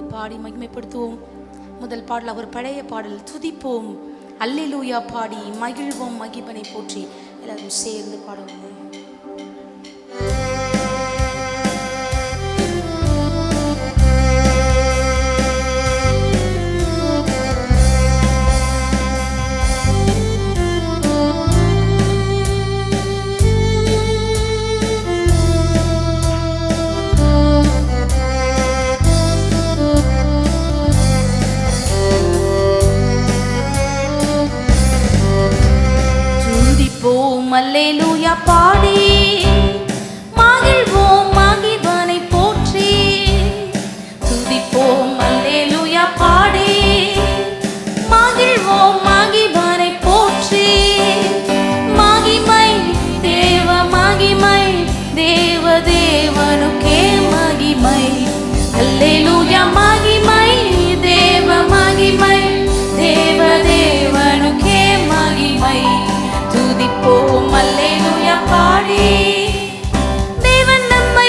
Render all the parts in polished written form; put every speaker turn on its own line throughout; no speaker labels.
பாடி மகிமைப்படுத்துவோம். முதல் பாடல் ஒரு பழைய பாடல், துதிப்போம் அல்லேலூயா பாடி மகிழ்வோம் மகிபனை போற்றி. எல்லாரும் சேர்ந்து பாடுவோம். அல்லேலூயா பாடி மகிழ்வோம் மகிபனை போற்றி. துதிப்போம் அல்லேலூயா பாடி மகிழ்வோம் மகிபனை போற்றி. மகிமை தேவ மகிமை தேவ தேவனுக்கே மகிமை. அல்லேலூயா மகிமை தேவ மகிமை தேவ தேவனுக்கே மகிமை. துதிப்போம் அல்லேலூயா பாடி தேவன் நம்மை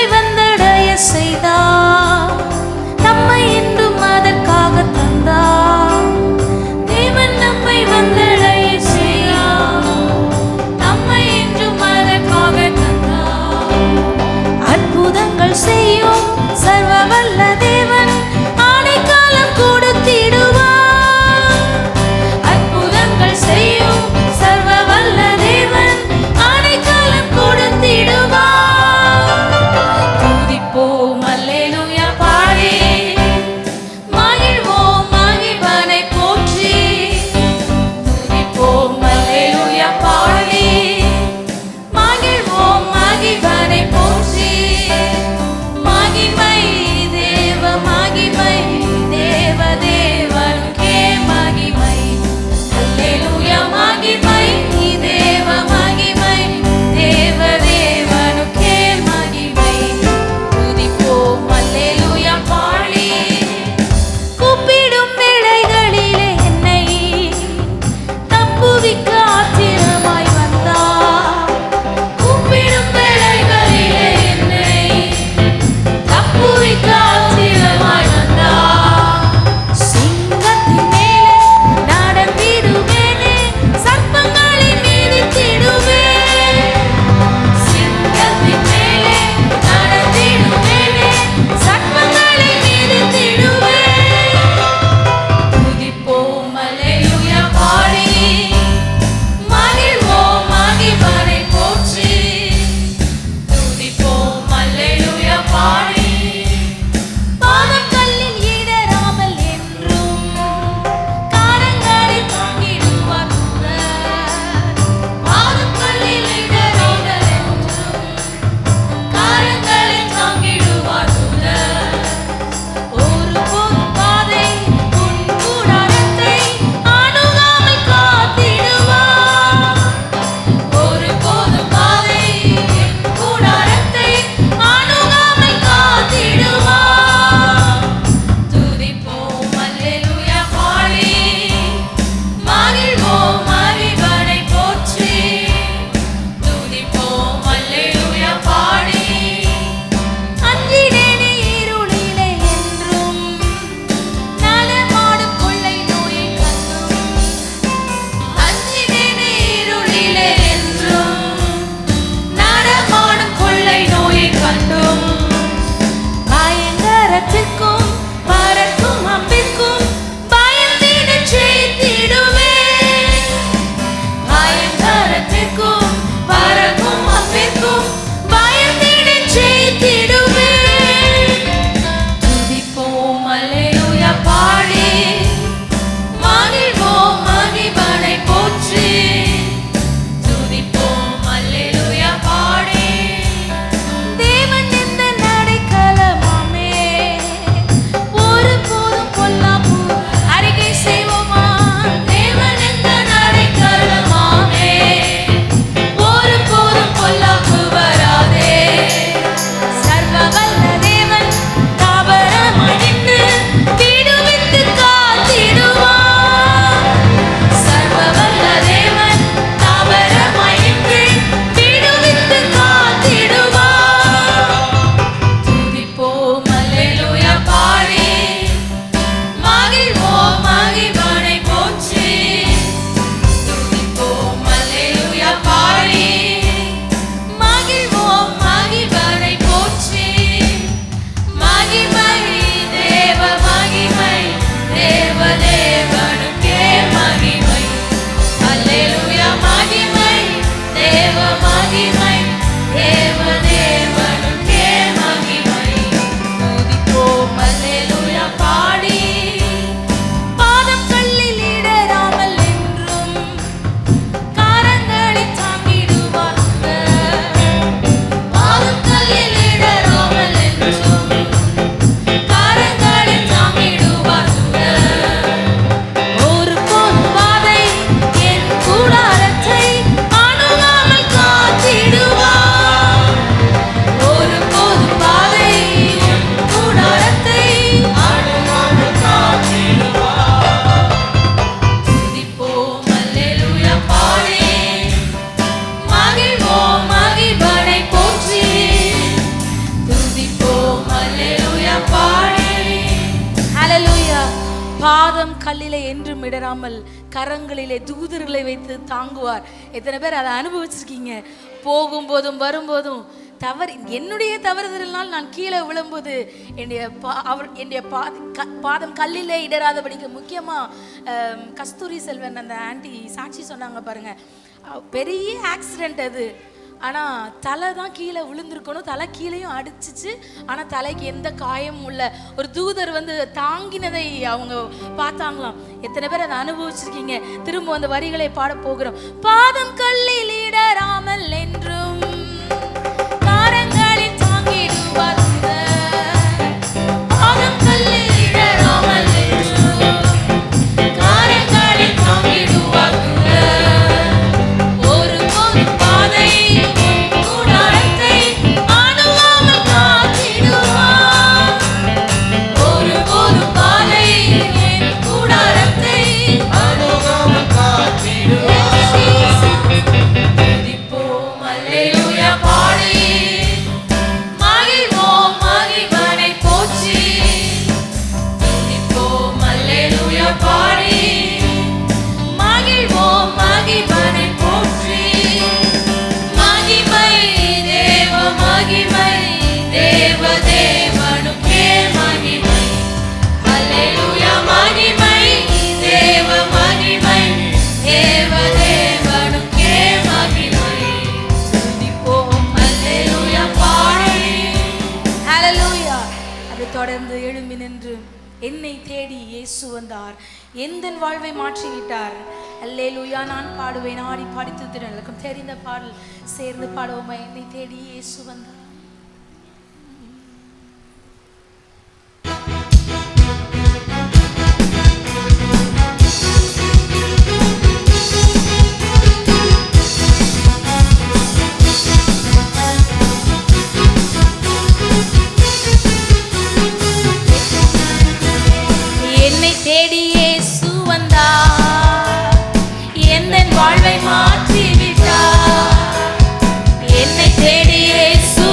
இடராமல் கரங்களிலே தூதர்களை வைத்து தாங்குவார். எத்தனை பேர் அதை அனுபவிச்சிருக்கீங்க? போகும்போதும் வரும்போதும் என்னுடைய தவறுதலினால் நான் கீழே விழும்போது என்னுடைய பாதம் கல்லிலே இடராதபடிக்கு, முக்கியமாக கஸ்தூரி செல்வன் அந்த ஆண்டி சாட்சி சொன்னாங்க பாருங்க, பெரிய ஆக்சிடென்ட் அது. ஆனால் தலை தான் கீழே விழுந்திருக்கணும், தலை கீழேயும் அடிச்சிச்சு, ஆனால் தலைக்கு எந்த காயமும் இல்லை. ஒரு தூதர் வந்து தாங்கினதை அவங்க பார்த்தாங்களாம். எத்தனை பேர் அதை அனுபவிச்சிருக்கீங்க? திரும்ப அந்த வரிகளை பாட போகிறோம். பாதம் கல்லில் இடராமல் என்றும் காரங்களில் தாங்கிடுவார். பாதம் கல்லில் இடராமல் என்றும் காரங்களில் தாங்கிடுவார். தொடர்ந்து எழும்பி நின்று என்னை தேடி இயேசு வந்தார், எந்தன் வாழ்வை மாற்றிவிட்டார். அல்லேலூயா. நான் பாடுவேன், ஆடி பாடி துதிக்கிறேன். எல்லாருக்கும் தெரிந்த பாடல் சேர்ந்து பாடுவோமா? என்னை தேடி இயேசு வந்தார். தேடி இயேசு வந்தார், எந்தன் வாழ்வை மாற்றி விட்டார். என்னை தேடி இயேசு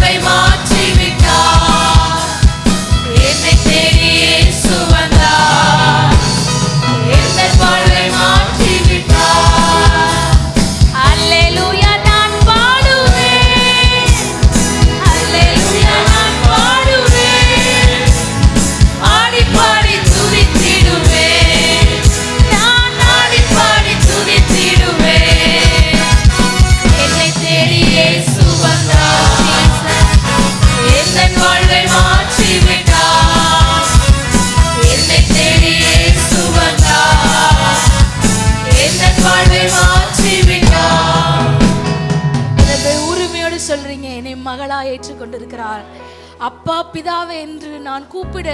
வாழ்வை மாற்றி விட்டார். என்னை தேடி இயேசு வந்தார். எந்த வாழ்வை மாற்றி விட்டார். அல்லேலூயா நான் பாடுவேன். அல்லேலூயா நான் பாடுவேன். ஆடி பாடி துதித்திடுவேன். நான் ஆடி பாடி துதித்திடுவேன். என்னை தேடி இயேசு வந்தார். எந்த வாழ்வை மாற்றி விட்டார். என்னை தேடி இயேசு வந்தார். எந்த வாழ்வை மாற்றி விட்டார். உரிமையோடு சொல்றீங்க, என்னை மகளா ஏற்றுக்கொண்டிருக்கிறார். அப்பா பிதாவே என்று நான் கூப்பிட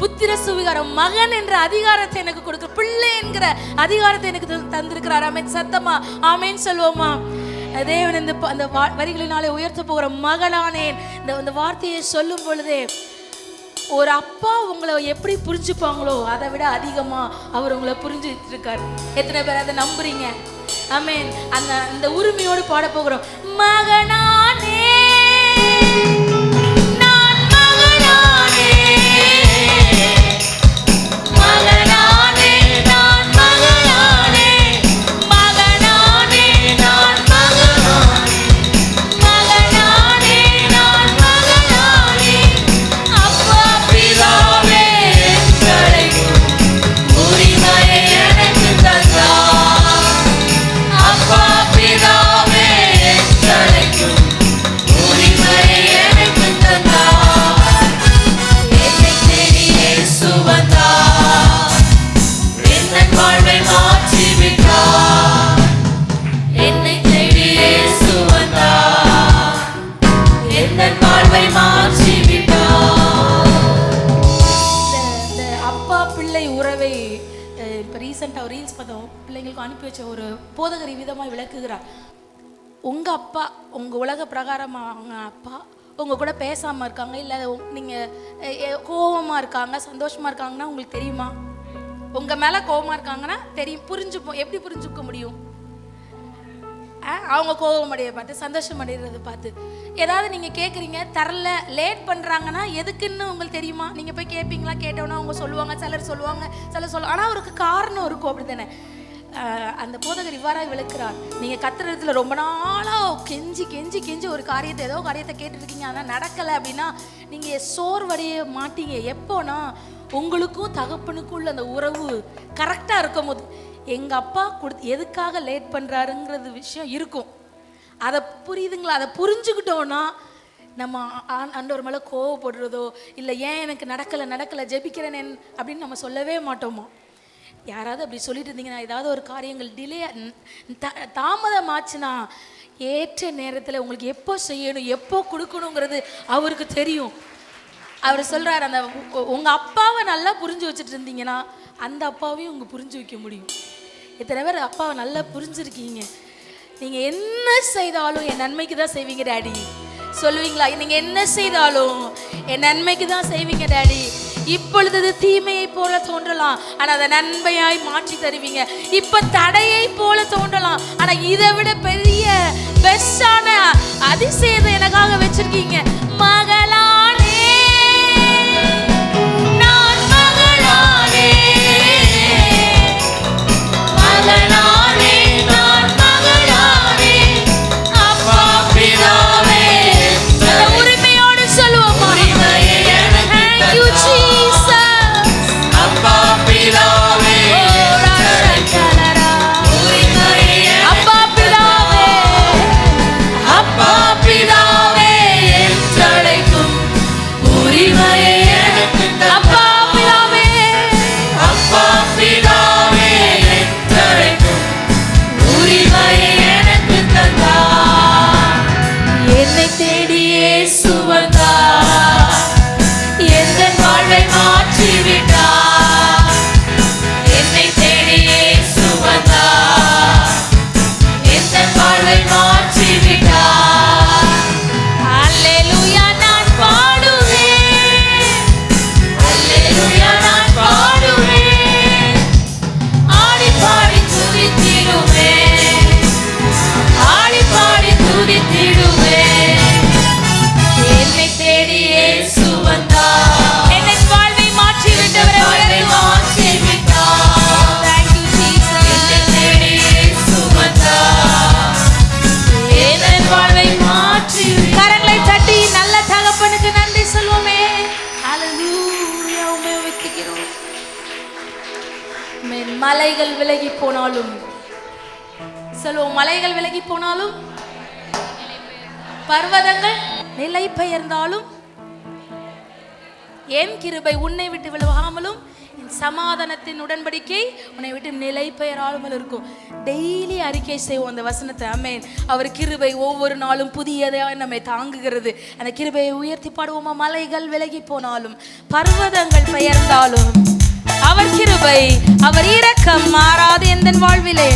புத்திர சுவிகாரம், மகன் என்ற அதிகாரத்தை எனக்கு கொடுக்க, பிள்ளை என்கிற அதிகாரத்தை எனக்கு தந்திருக்கிறார். ஆமென். சத்தமா ஆமென் சொல்வோமா? தேவன் இந்த அந்த வரிகளினாலே உயர்த்த போகிற மகளானேன் இந்த வார்த்தையை சொல்லும் பொழுதே ஒரு அப்பா உங்களை எப்படி புரிஞ்சுப்பாங்களோ அதை விட அதிகமா அவர் உங்களை புரிஞ்சுட்டு இருக்காரு. எத்தனை பேர் அதை நம்புறீங்க? ஆமென். அந்த உரிமையோடு பாட போகிறோம். மகனானே நான் மகனானே, மகனானே நான் மகனானே, மகனானே நான் மகனானே, மகனானே நான் மகனானே. அப்பா பிதாவே என்றழைக்கும் உரிமையை எனக்கு தந்தார். அப்பா பிதாவே என்றழைக்கும் உரிமையை எனக்கு தந்தார். என்னை தேடி இயேசு வந்தார். என் வாழ்வை மாற்றி விட்டார். என்னை தேடி இயேசு வந்தார். என் வாழ்வை மாற்றி விட்டார். இந்த அப்பா பிள்ளை உறவை இப்போ ரீசெண்டாக ரீல்ஸ் பார்த்தோம், பிள்ளைங்களுக்கு அனுப்பி வச்ச ஒரு போதகர் விதமாக விளக்குகிறார். உங்கள் அப்பா உங்கள் உலக பிரகாரமாக அப்பா உங்கள் கூட பேசாமல் இருக்காங்க, இல்லை நீங்கள் கோபமாக இருக்காங்க, சந்தோஷமாக இருக்காங்கன்னா உங்களுக்கு தெரியுமா? உங்கள் மேலே கோபமாக இருக்காங்கன்னா தெரியும், புரிஞ்சுப்போம். எப்படி புரிஞ்சுக்க முடியும்? அவங்க கோபம் அடைய பார்த்து, சந்தோஷம் அடைகிறத பார்த்து. ஏதாவது நீங்கள் கேட்குறீங்க, தரல, லேட் பண்ணுறாங்கன்னா எதுக்குன்னு உங்களுக்கு தெரியுமா? நீங்கள் போய் கேட்பீங்களா? கேட்டோன்னா அவங்க சொல்லுவாங்க, சிலர் சொல்லுவாங்க, ஆனால் அவருக்கு காரணம் இருக்கும். அப்படி தானே? அந்த போதகர் இவ்வாறாக விளக்குறார். நீங்கள் கத்துறதுல ரொம்ப நாளாக கெஞ்சி கெஞ்சி கெஞ்சி ஒரு காரியத்தை, ஏதோ காரியத்தை கேட்டுருக்கீங்க, ஆனால் நடக்கலை அப்படின்னா நீங்கள் சோர்வடைய மாட்டீங்க. எப்போனா உங்களுக்கும் தகப்பனுக்கும் உள்ள அந்த உறவு கரெக்டாக இருக்கும் போது, எங்கள் அப்பா எதுக்காக லேட் பண்ணுறாருங்கிறது விஷயம் இருக்கும். அதை புரியுதுங்களா? அதை புரிஞ்சுக்கிட்டோன்னா நம்ம ஆண்டவர் மேலே கோவப்படுறதோ, இல்லை ஏன் எனக்கு நடக்கலை ஜெபிக்கிறேன் அப்படின்னு நம்ம சொல்லவே மாட்டோமா? யாராவது அப்படி சொல்லிட்டு இருந்தீங்கன்னா, ஏதாவது ஒரு காரியங்கள் டிலே தாமதமாச்சுன்னா ஏற்ற நேரத்தில் உங்களுக்கு எப்போ செய்யணும், எப்போ கொடுக்கணுங்கிறது அவருக்கு தெரியும். அவர் சொல்கிறார், அந்த உங்கள் அப்பாவை நல்லா புரிஞ்சு வச்சுட்டு இருந்தீங்கன்னா அந்த அப்பாவையும் உங்கள் புரிஞ்சு வைக்க முடியும். இத்தனை பேர் அப்பாவை நல்லா புரிஞ்சுருக்கீங்க. நீங்கள் என்ன செய்தாலும் என் நன்மைக்கு தான் செய்வீங்க டாடி சொல்லுவீங்களா? நீங்கள் என்ன செய்தாலும் என் நன்மைக்கு தான் செய்வீங்க டாடி. இப்பொழுது தீமையை போல தோன்றலாம், ஆனால் அதை நன்மையாய் மாற்றி தருவீங்க. இப்போ தடையை போல தோன்றலாம், ஆனால் இதை விட பெரிய பெஸ்டான அதிசயத்தை எனக்காக வச்சிருக்கீங்க. மகளானே நான் மகளானே, மகளானே நான் மகளானே. அப்பா பிதாவே உரிமையோடு சொல்லுவோம். Thank you Jesus. அப்பா பிதாவே அப்பா பிதாவே அப்பா பிதாவே என்றழைக்கும் உரிமையை எனக்கு அப்பா பிதாவே அப்பா பிதாவே என்றழைக்கும் உரிமையை எனக்கு தந்தார். என்னை தேடி இயேசு வந்தார். எந்த வாழ்வை மாற்றி விட்டார். என்னை தேடி இயேசு வந்தார். எந்த வாழ்வை மாற்றி விட்டார். அல்லேலூயா நான் பாடுவேன். அல்லேலூயா நான் பாடுவேன். ஆடி பாடி துதித்திடுவேன். ஆடி பாடி துதித்திடுவேன். மலைகள் விலகி போனாலும் சொல்லுவோம், மலைகள் விலகி போனாலும், பர்வதங்கள் நிலை பெயர்ந்தாலும், என் கிருபை உன்னை விட்டு விலகாமலும், என் சமாதானத்தின் உடன்படிக்கை உன்னை விட்டு நிலை பெயராமல் இருக்கும். டெய்லி அறிக்கை செய்வோம் அந்த வசனத்தை. ஆமென். அவர் கிருபை ஒவ்வொரு நாளும் புதியதாக நம்மை தாங்குகிறது. அந்த கிருபையை உயர்த்தி பாடுவோமா? மலைகள் விலகி போனாலும், பர்வதங்கள் பெயர்ந்தாலும், அவர் கிருபை, அவர் இரக்கம் மாறாது எந்த வாழ்விலே.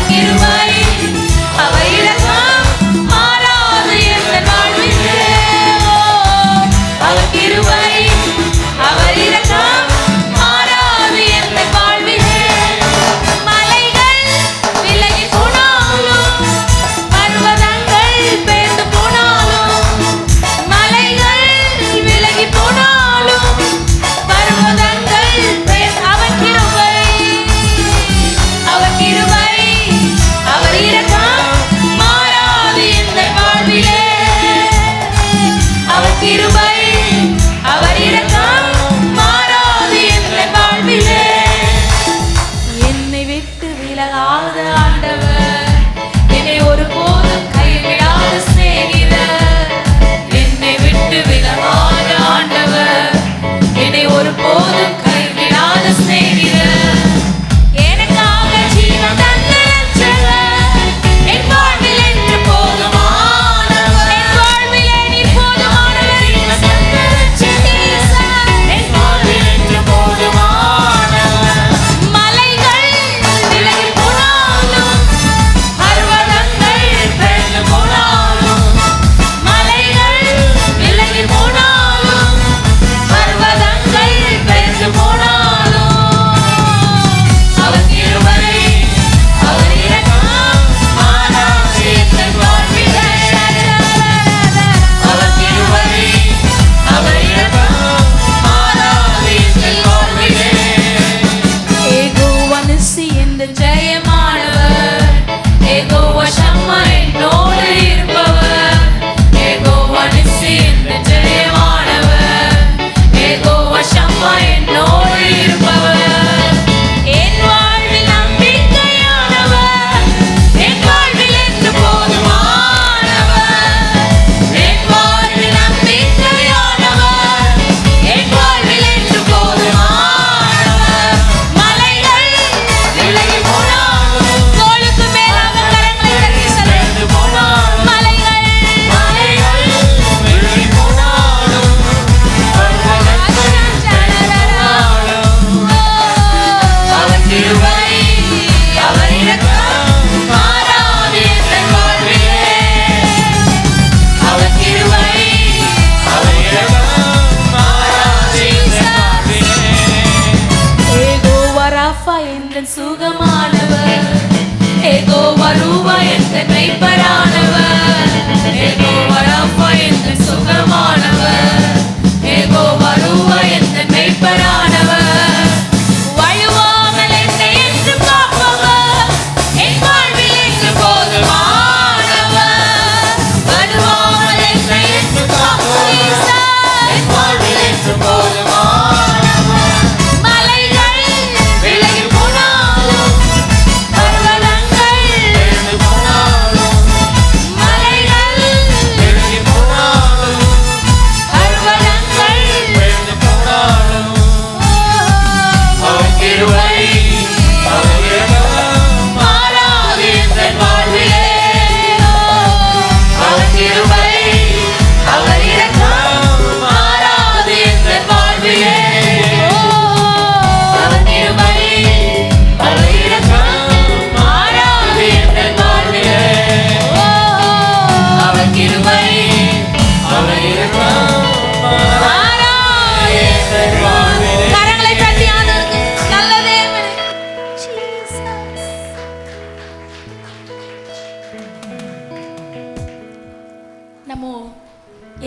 கிருபை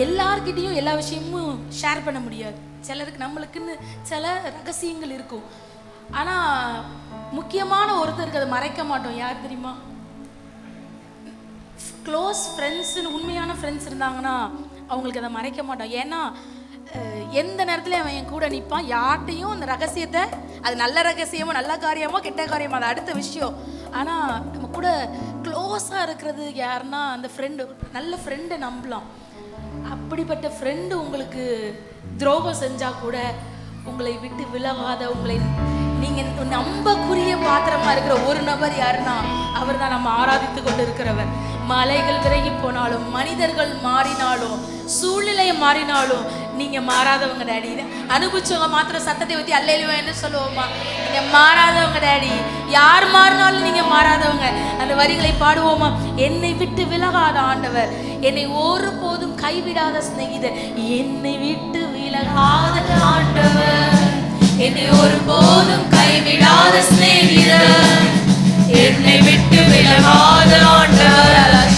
எல்லார்கிட்டையும் எல்லா விஷயமும் ஷேர் பண்ண முடியாது. சிலருக்கு நம்மளுக்குன்னு சில ரகசியங்கள் இருக்கும். ஆனால் முக்கியமான ஒருத்தருக்கு அதை மறைக்க மாட்டோம். யார் தெரியுமா? க்ளோஸ் ஃப்ரெண்ட்ஸுன்னு, உண்மையான ஃப்ரெண்ட்ஸ் இருந்தாங்கன்னா அவங்களுக்கு அதை மறைக்க மாட்டோம். ஏன்னா எந்த நேரத்தில் அவன் என் கூட நிற்பான். யார்கிட்டையும் அந்த ரகசியத்தை, அது நல்ல ரகசியமோ நல்ல காரியமோ கெட்ட காரியமோ அது அடுத்த விஷயம். ஆனால் நம்ம கூட க்ளோஸாக இருக்கிறது யாருன்னா அந்த ஃப்ரெண்டு. நல்ல ஃப்ரெண்டை நம்பலாம். அப்படிப்பட்ட ஃப்ரெண்டு உங்களுக்கு துரோகம் செஞ்சால் கூட உங்களை விட்டு விலகாத, உங்களை நீங்கள் நம்பக்குரிய பாத்திரமா இருக்கிற ஒரு நபர் யாருன்னா அவர் தான் நம்ம ஆராதித்து கொண்டு இருக்கிறவர். மலைகள் விலகி போனாலும், மனிதர்கள் மாறினாலும், சூழ்நிலை மாறினாலும் நீங்க மாறாதவங்க டாடி. அனுபவிச்சவங்க மாத்திரம் சத்தத்தை ஊற்றி அல்லேலூயான்னு சொல்லுவோமா? நீங்க மாறாதவங்க டாடி. யார் மாறினாலும் நீங்க மாறாதவங்க. அந்த வரிகளை பாடுவோமா? என்னை விட்டு விலகாத ஆண்டவர், என்னை ஒருபோதும் கைவிடாத சிநேகிதர், என்னை விட்டு விலகாத ஆண்டவர், என்னை ஒருபோதும் கைவிடாத சிநேகிதர், என்னை விட்டு விலகாத ஆண்டவர்,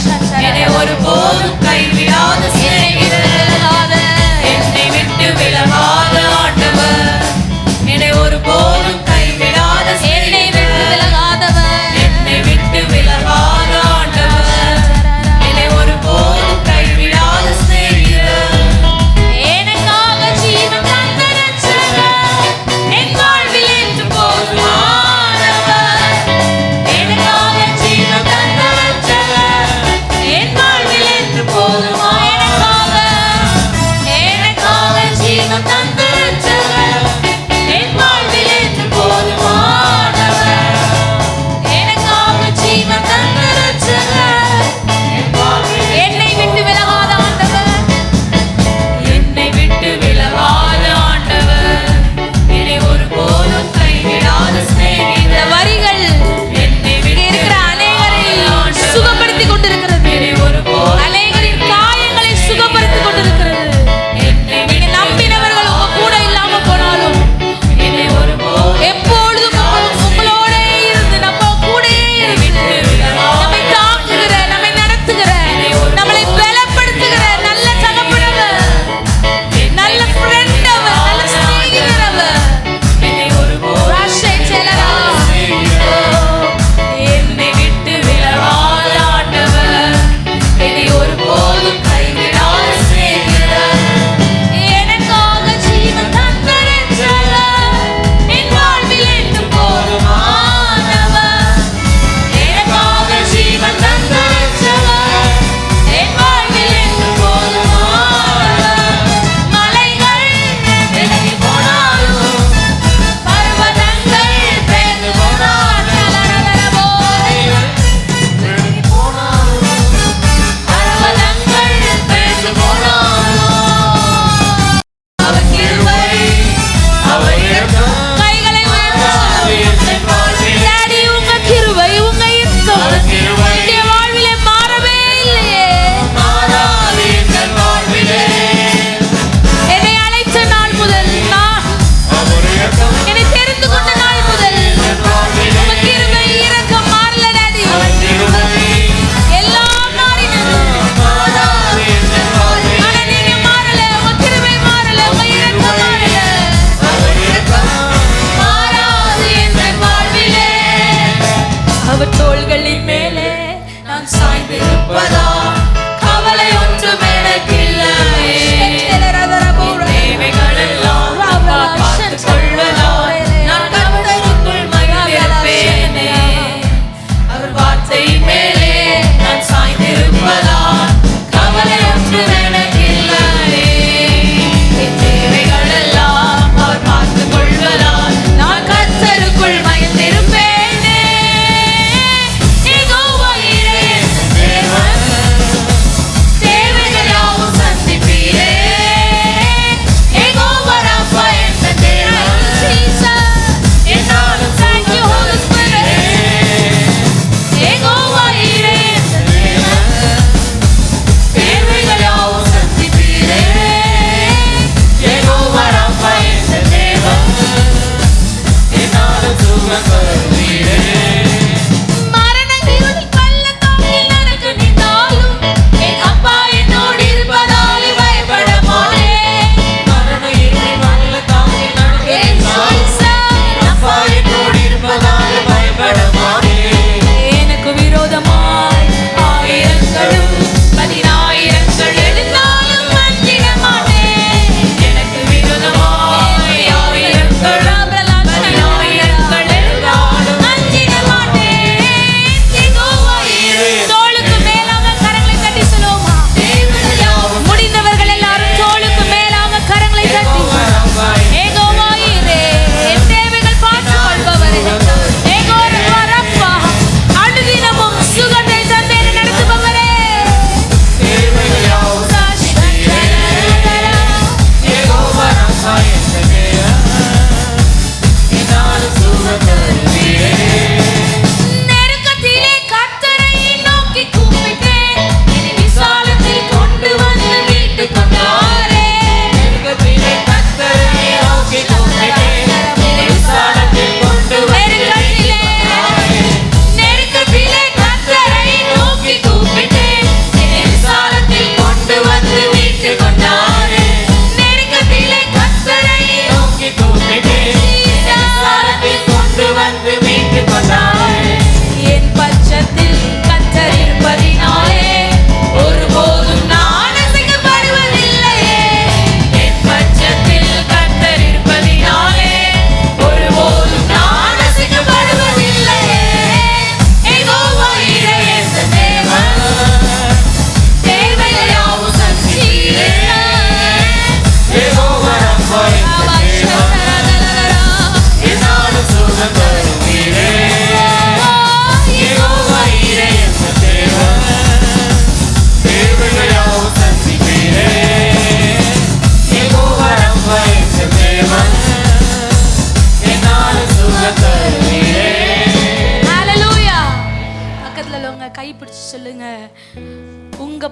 என்னை ஒருபோதும் கைவிடாத சிநேகிதர், என்னை விட்டு விலகாத ஆண்டவர், என்னை ஒருபோதும் கைவிடாத சிநேகிதர், என்னை விட்டு விலகாத ஆண்டவர், என்னை ஒருபோதும் கைவிடாத சிநேகிதர், எனக்காக ஜீவன் தந்த ரட்சகர், என் வாழ்வில் என்று போதுமானவர், எனக்காக ஜீவன் தந்த ரட்சகர், என் வாழ்வில் என்று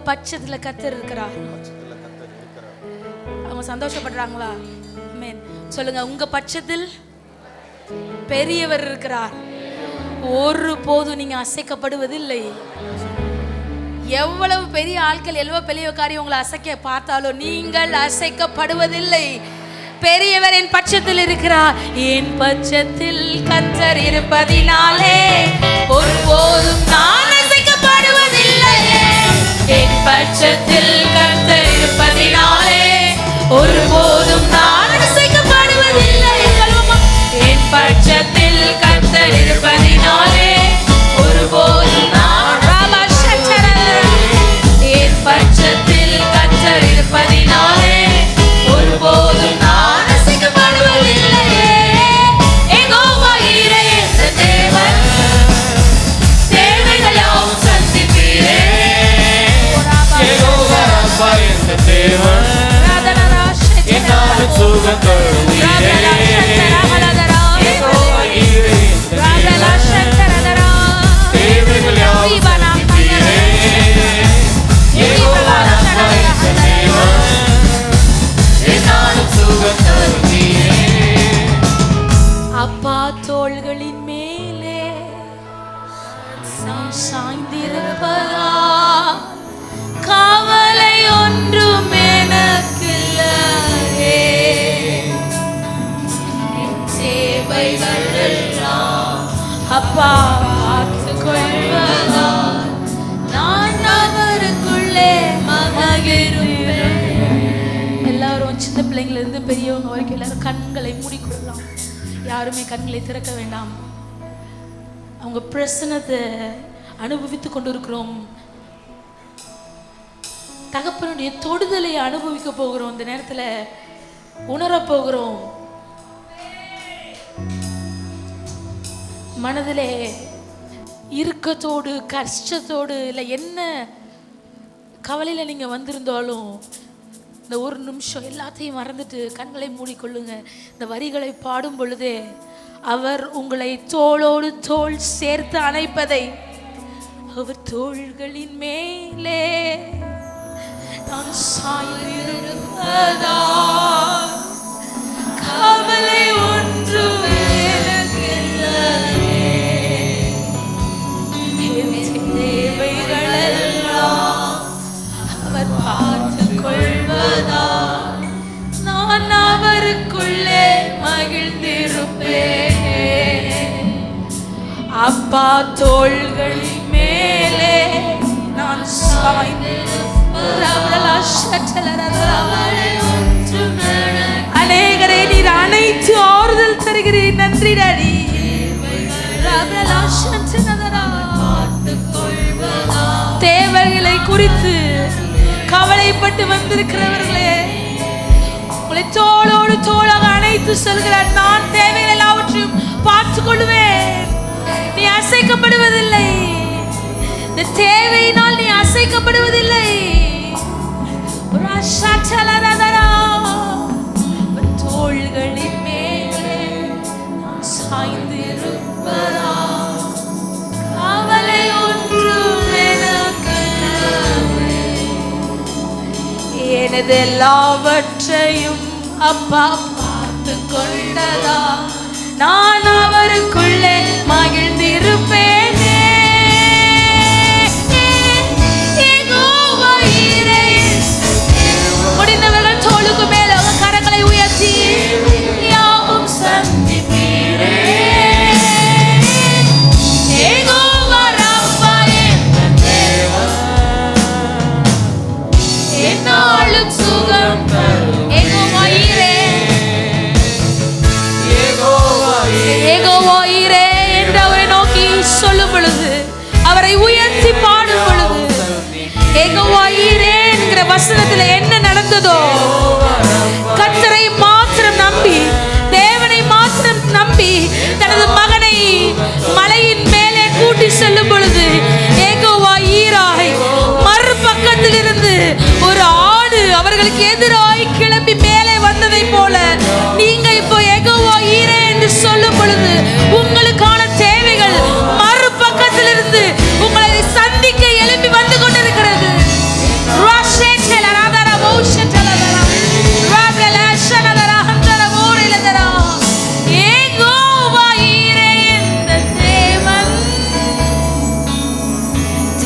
பட்சத்துல கர்த்தர் இருக்கிறார். அவங்க சந்தோஷப்படுறாங்களா? ஆமென். சொல்லுங்க, உங்க பட்சத்தில் பெரியவர் இருக்கிறார். ஒரு போதும் நீங்க அசைக்கப்படுவதில்லை. எவ்வளவு பெரிய ஆட்கள், எவ்வளவு பெரிய காரியம் உங்களை அசைக்க பார்த்தாலும் நீங்கள் அசைக்கப்படுவதில்லை. பெரியவர் என் பட்சத்தில் இருக்கிறார். என் பட்சத்தில் கர்த்தர் இருப்பதினாலே ஒருபோதும் நான் அசைக்கப்படுவதில்லை. என் பட்சத்தில் கர்த்தர் இருப்பதினாலே ஒருபோதும் நான் அசைக்கப்படுவதில்லை. என் பட்சத்தில் கர்த்தர் இருப்பதினாலே ஒருபோதும் நான் என் பட்சத்தில் கர்த்தர் இருப்பதினாலே ஒருபோதும் நான் அசைக்கப்படுவதில்லை. யெகோவா ஈரே என்ற தேவன், தேவைகள் யாவும் சந்திப்பீரே.
யெகோவா ரப்பா என்ற தேவன், என்னாலும் சுகம் தருவீரே. யெகோவா ஈரே என்ற தேவன், தேவைகள் யாவும் சந்திப்பீரே. யெகோவா ரப்பா என்ற தேவன், என்னாலும் சுகம் தருவீரே.
அப்பா தோள்களின் மேலே நான் சாய்ந்திருப்பதா, கவலை ஒன்றும் எனக்கில்லையே. என் தேவைகள் எல்லாம் அப்பா பார்த்துக் கொள்வதா, நான் அவருக்குள்ளே மகிழ்கிறேன். எல்லாரும் சின்ன பிள்ளைங்கள இருந்து பெரியவங்க வரைக்கும் எல்லாரும் கண்களை மூடிக்கொள்ளலாம். யாருமே கண்களை திறக்க வேண்டாம். அவங்க பிரசன்னத்தை அனுபவித்துக் கொண்டிருக்கிறோம். தகப்பனுடைய தொடுதலை அனுபவிக்க போகிறோம். இந்த நேரத்துல உணரப்போகிறோம். மனதிலே இறுக்கத்தோடு, கஷ்டத்தோடு, இல்லை என்ன கவலையில நீங்க வந்திருந்தாலும் இந்த ஒரு நிமிஷம் எல்லாத்தையும் மறந்துட்டு கண்களை மூடிக்கொள்ளுங்க. இந்த வரிகளை பாடும் பொழுதே அவர் உங்களை தோளோடு தோள் சேர்த்து அணைப்பதை, அவர் தோள்களின் மேலே நான் சாய்ந்திருப்பதா, கவலை ஒன்றும் எனக்கில்லையே. என் தேவைகளெல்லாம் அவர் பார்த்துக் கொள்வதா, நான் அவருக்குள்ளே மகிழ்ந்திருப்பேன். அப்பா தோள்களின் மேலே நான் அநேகரை நீர் அனைத்து ஆறுதல் தருகிறீர். நன்றி டாடி. தேவைகளை குறித்து கவலைப்பட்டு வந்திருக்கிறவர்களே, உங்களை தோளோடு தோளாக அணைத்து சொல்கிறார், நான் தேவைகள் எல்லாவற்றையும் பார்த்துக் கொள்வேன். நீ அசைக்கப்படுவதில்லை. இந்த தேவையினால் நீ அசைக்கப்படுவதில்லை. தோள்களின் மேலே நான் சாய்ந்து இருப்பதா, கவலை ஒன்றும் எனக்கு எனது எல்லாவற்றையும் அப்பா பார்த்து கொண்டதா, நான் அவருக்குள்ளே மகிழ்ந்திருப்பேனே. முடிந்தவர்கள் தோளுக்கு மேல கரங்களை உயர்த்தி யாவும் சந்திப்பீரே. யெகோவா ரப்பா என்ற தேவன், என்னாலும் சுகம் தரும். யெகோவா ஈரே, யெகோவா ஈரே என்று அவரை நோக்கி சொல்லும் பொழுது, அவரை உயர்த்தி பாடும் பொழுது, யெகோவா ஈரே என்கிற வசனத்துல என்ன நடந்ததோ, கர்த்தரை மாத்திரம் நம்பி, தேவனை மாத்திரம் நம்பி தனது மகனை மலையின் மேலே கூட்டி செல்லும் பொழுது, யெகோவா ஈராய் மறுபக்கத்தில் இருந்து ஒரு ஆடு அவர்களுக்கு எதிராய் கிளம்பி மேலே வந்ததை போல, நீங்க இப்போ யெகோவா ஈரே என்று சொல்லும் பொழுது உங்களுக்கான தேவைகள் மறுபக்கத்தில் இருந்து உங்களை சந்திக்க எழுப்பி வந்து கொண்டிருக்கிறது.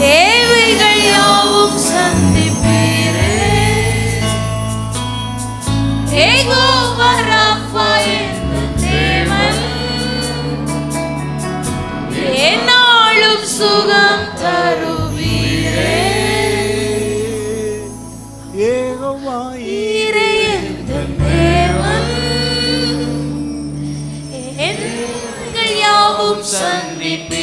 தேவைகள் யாவும் சந்திப்பீரே. யெகோவா ராஃபா என்ற தேவன் என்னாலும் சுகம் தருவீரே. ஈரே என்ற தேவன் எங்கள் யாவும் சந்திப்பீரே.